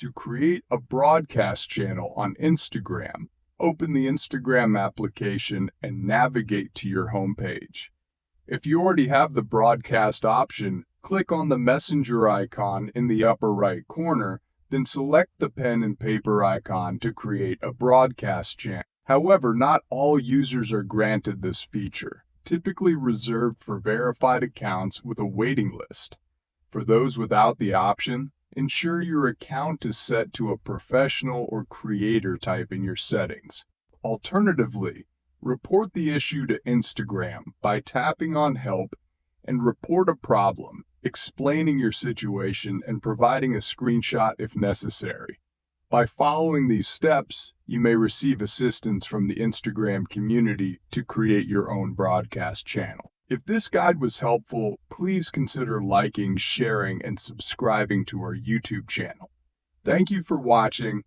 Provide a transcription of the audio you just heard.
to create a broadcast channel on Instagram. Open the Instagram application and navigate to your homepage. If you already have the broadcast option, click on the messenger icon in the upper right corner, then select the pen and paper icon to create a broadcast channel. However, not all users are granted this feature, typically reserved for verified accounts with a waiting list. For those without the option, ensure your account is set to a professional or creator type in your settings. Alternatively, report the issue to Instagram by tapping on Help and report a problem, explaining your situation and providing a screenshot if necessary. By following these steps, you may receive assistance from the Instagram community to create your own broadcast channel. If this guide was helpful, please consider liking, sharing, and subscribing to our YouTube channel. Thank you for watching.